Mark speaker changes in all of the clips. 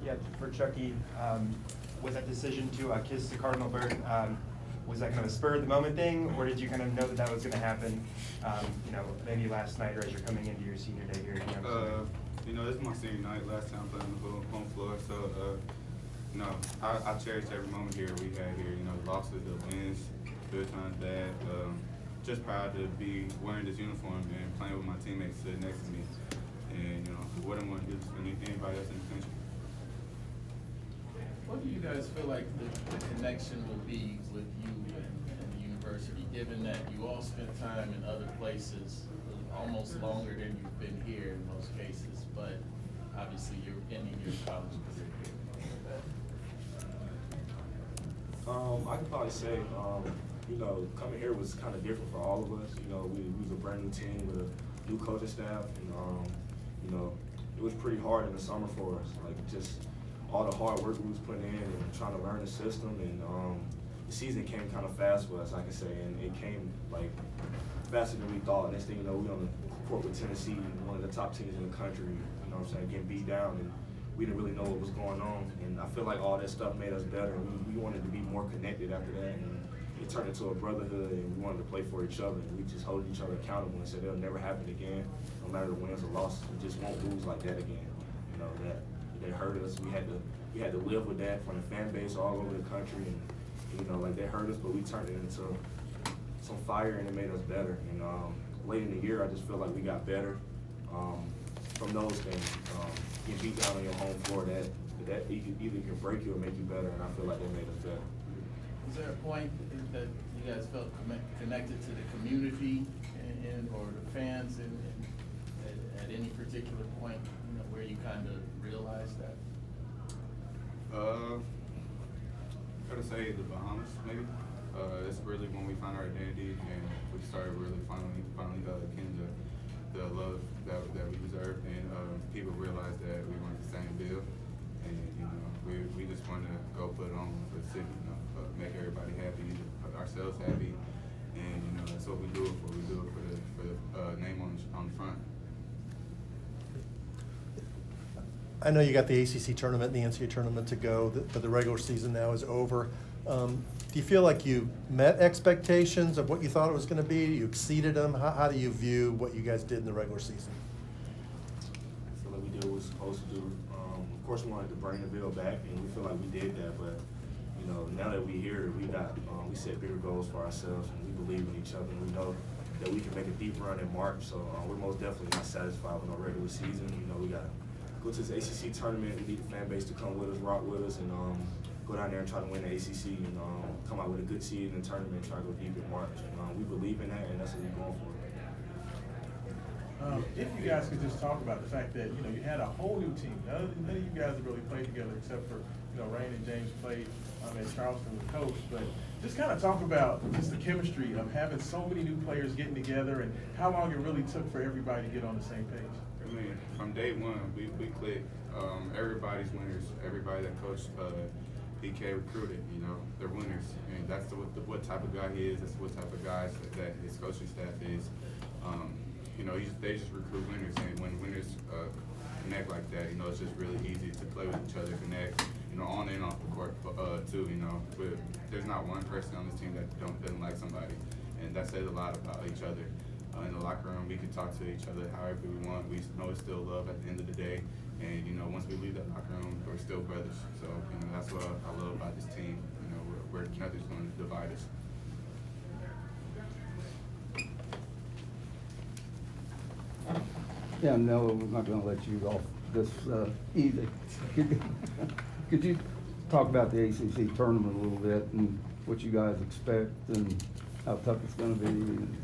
Speaker 1: Yeah, for Chucky, was that decision to kiss the Cardinal bird, was that kind of a spur of the moment thing, or did you kind of know that that was going to happen, maybe last night or as you're coming into your senior day here?
Speaker 2: This is my senior night, last time playing on the home floor, so, I cherish every moment here we had here, the losses, the wins, good times, bad. Just proud to be wearing this uniform and playing with my teammates sitting next to me. And, I wouldn't want to do this for anybody else in the country.
Speaker 3: What do you guys feel like the connection will be with you and the university, given that you all spent time in other places almost longer than you've been here in most cases, but obviously you're ending your college career here?
Speaker 4: I could probably say, coming here was kind of different for all of us. We was a brand new team with a new coaching staff, and it was pretty hard in the summer for us. Like just all the hard work we was putting in and trying to learn the system, and the season came kind of fast for us, I can say, and it came like faster than we thought. Next thing you know, we on the court with Tennessee, one of the top teams in the country. Getting beat down, and we didn't really know what was going on. And I feel like all that stuff made us better. We wanted to be more connected after that, and it turned into a brotherhood, and we wanted to play for each other. And we just hold each other accountable and said it'll never happen again, no matter the wins or losses. We just won't lose like that again. That hurt us. We had to live with that from the fan base all over the country, and they hurt us, but we turned it into some fire, and it made us better. And late in the year, I just feel like we got better from those things. Get beat down on your home floor, that either can break you or make you better, and I feel like that made us better.
Speaker 3: Was there a point that you guys felt connected to the community or the fans at any particular point, where you kind of realized that?
Speaker 2: Gotta say the Bahamas, maybe. It's really when we found our identity and we started really finally getting the love that we deserved, and people realized that we weren't the same bill, and we just wanted to go put it on for the city, make everybody happy, ourselves happy, and that's what we do it for. We do it for the name on the front.
Speaker 5: I know you got the ACC tournament and the NCAA tournament to go, but the regular season now is over. Do you feel like you met expectations of what you thought it was going to be? You exceeded them? How do you view what you guys did in the regular season?
Speaker 4: I feel like we did what we were supposed to do. Of course, we wanted to bring the bill back, and we feel like we did that. But now that we're here, we set bigger goals for ourselves, and we believe in each other. And we know that we can make a deep run in March. So we're most definitely not satisfied with our regular season. We got to go to this ACC tournament. We need the fan base to come with us, rock with us, and go down there and try to win the ACC and come out with a good seed in the tournament and try to go deep in March. And we believe in that, and that's what we're going for.
Speaker 6: If you guys could just talk about the fact that you had a whole new team. None of you guys have really played together except for Rain and James played at Charleston with Coach. But just kind of talk about just the chemistry of having so many new players getting together and how long it really took for everybody to get on the same page.
Speaker 2: I mean, from day one, we clicked. Everybody's winners. Everybody that Coach PK recruited, they're winners, and that's what type of guy he is. That's what type of guys that his coaching staff is. They just recruit winners, and when winners connect like that, it's just really easy to play with each other, connect, on and off the court too. But there's not one person on this team that doesn't like somebody, and that says a lot about each other. In the locker room, we can talk to each other however we want. We know it's still love at the end of the day. And, once we leave that locker room, we're still brothers. So, that's what I love about this team. We're nothing's going to divide us.
Speaker 7: Yeah, no, we're not going to let you off this easy. Could you talk about the ACC tournament a little bit and what you guys expect and how tough it's going to be and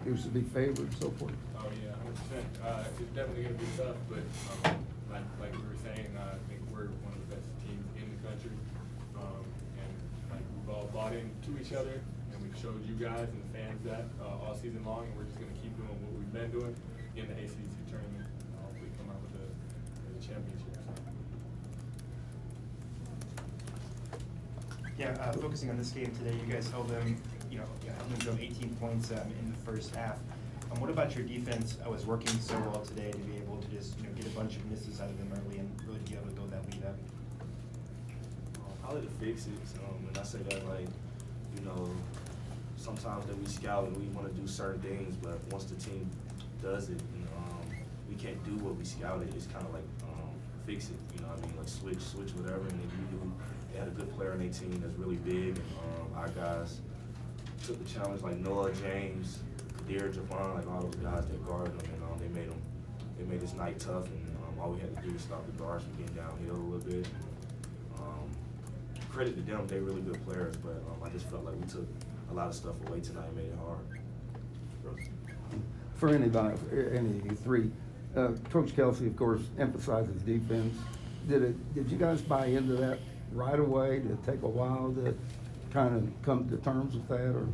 Speaker 7: who's to be favored and so forth?
Speaker 8: Oh, yeah, 100%. It's definitely going to be tough, but like we were saying, I think we're one of the best teams in the country. And we've all bought into each other, and we've showed you guys and the fans that all season long, and we're just going to keep doing what we've been doing in the ACC tournament. Hopefully come out with a championship.
Speaker 1: Yeah, focusing on this game today, you guys held them, held them to 18 points in the first half. What about your defense was working so well today to be able to just get a bunch of misses out of them early and really be able to build that lead up?
Speaker 4: Probably to fix it. And I say that sometimes that we scout and we want to do certain things, but once the team does it, we can't do what we scouted. It's kind of like fix it. Like switch whatever. And then they had a good player on their team that's really big, and our guys took the challenge, like Noah, James, Kadir, Javon, like all those guys that guarded them, and they made this night tough, and all we had to do was stop the guards from getting downhill a little bit. Credit to them, they're really good players, but I just felt like we took a lot of stuff away tonight and made it hard.
Speaker 7: For anybody, any of you three, Coach Kelsey, of course, emphasizes defense. Did you guys buy into that right away? Did it take a while to kind of come to terms with that, or?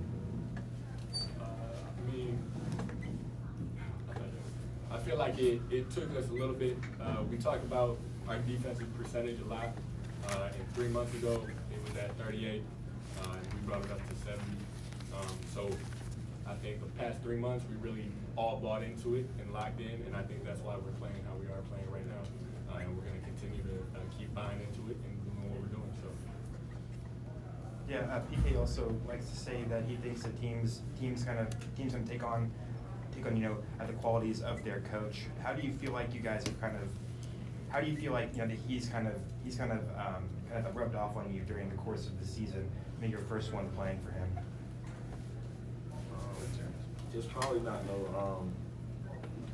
Speaker 8: I feel like it took us a little bit. We talked about our defensive percentage a lot. And 3 months ago, it was at 38, and we brought it up to 70. So I think the past 3 months, we really all bought into it and locked in, and I think that's why we're playing how we are playing right now. And we're going to continue to keep buying into it and doing what we're doing. So.
Speaker 1: Yeah, PK also likes to say that he thinks that teams can take on the qualities of their coach. How do you feel like you guys have that he's kind of rubbed off on you during the course of the season? Maybe your first one playing for him.
Speaker 4: Just probably not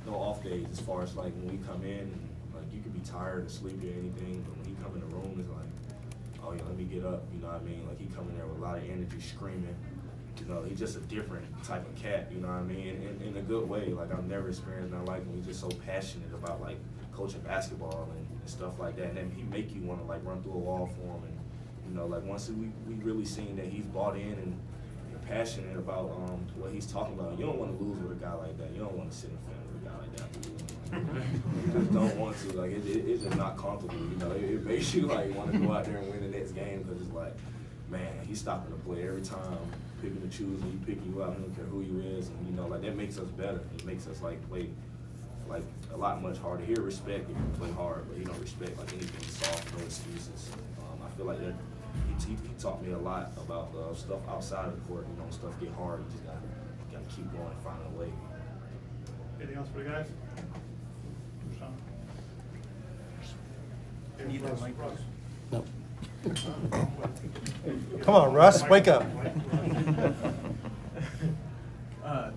Speaker 4: no off days as far as like when we come in, and like you could be tired or sleepy or anything, but when he come in the room, it's like, oh yeah, let me get up. You know what I mean? Like he come in there with a lot of energy, screaming. He's just a different type of cat. You know what I mean? In a good way. Like I've never experienced nothing like him. He's just so passionate about like coaching basketball and stuff like that. And then he make you want to like run through a wall for him. And like once we really seen that he's bought in and passionate about what he's talking about. You don't want to lose with a guy like that. You don't want to sit in front of a guy like that. You just don't want to. Like it's just not comfortable. It makes you like want to go out there and win the next game because it's like, man, he's stopping the play every time, picking and choosing. He picking you out. He don't care who you is, and like that makes us better. It makes us like play like a lot much harder. He'll respect if you play hard, but he don't respect like anything soft, no excuses. I feel like that. He taught me a lot about stuff outside of the court. Stuff get hard. You just gotta keep going, find a way.
Speaker 6: Anything else for the guys?
Speaker 1: Need that mic, Russ?
Speaker 5: No. Come on, Russ, wake up.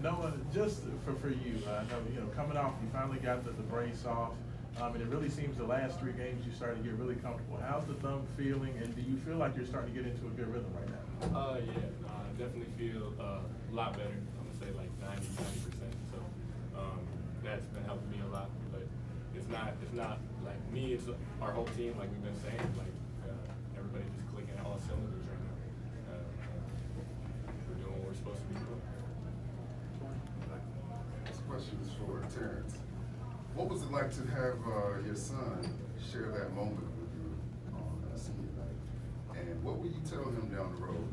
Speaker 6: Noah, just for you, I know, coming off, you finally got the brace off. And it really seems the last 3 games you started to get really comfortable. How's the thumb feeling, and do you feel like you're starting to get into a good rhythm right now?
Speaker 8: Yeah, I definitely feel a lot better. I'm gonna say like 90%. So that's been helping me a lot. But it's not like me. It's our whole team. Like we've been saying, like everybody just clicking at all cylinders right now. We're doing what we're supposed to be doing.
Speaker 9: This question is for Terrence. What was it like to have your son share that moment with you on senior night? And what will you tell him down the road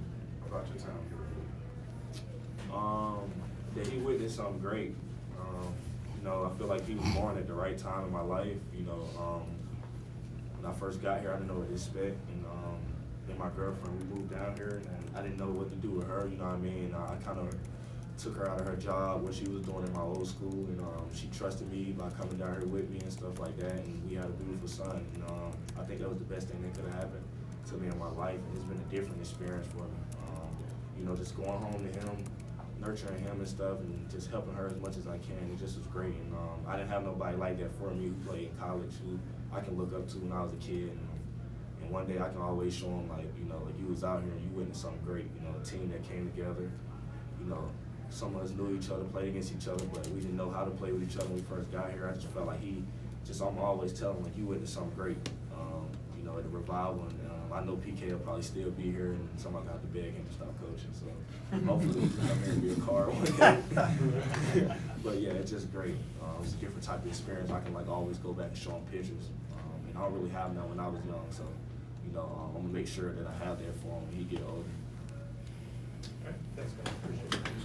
Speaker 9: about your time here?
Speaker 4: That he witnessed something great. I feel like he was born at the right time in my life. When I first got here, I didn't know what to expect. And my girlfriend, we moved down here, and I didn't know what to do with her. You know what I mean? I kind of took her out of her job, what she was doing in my old school, and she trusted me by coming down here with me and stuff like that, and we had a beautiful son. I think that was the best thing that could have happened to me in my life, and it's been a different experience for me. Just going home to him, nurturing him and stuff, and just helping her as much as I can, it just was great. And I didn't have nobody like that for me who played in college, who I can look up to when I was a kid. And one day I can always show him, like you was out here and you witnessed something great. A team that came together. Some of us knew each other, played against each other, but we didn't know how to play with each other when we first got here. I just felt like I'm always telling him, like, you witnessed something great, at the revival. And I know PK will probably still be here, and somebody got to beg him to stop coaching. So hopefully he can come here and be a card one day. But yeah, it's just great. It's a different type of experience. I can always go back and show him pictures. And I don't really have that when I was young. So, I'm gonna make sure that I have that for him when he get older.
Speaker 1: All right, thanks, man. Appreciate it.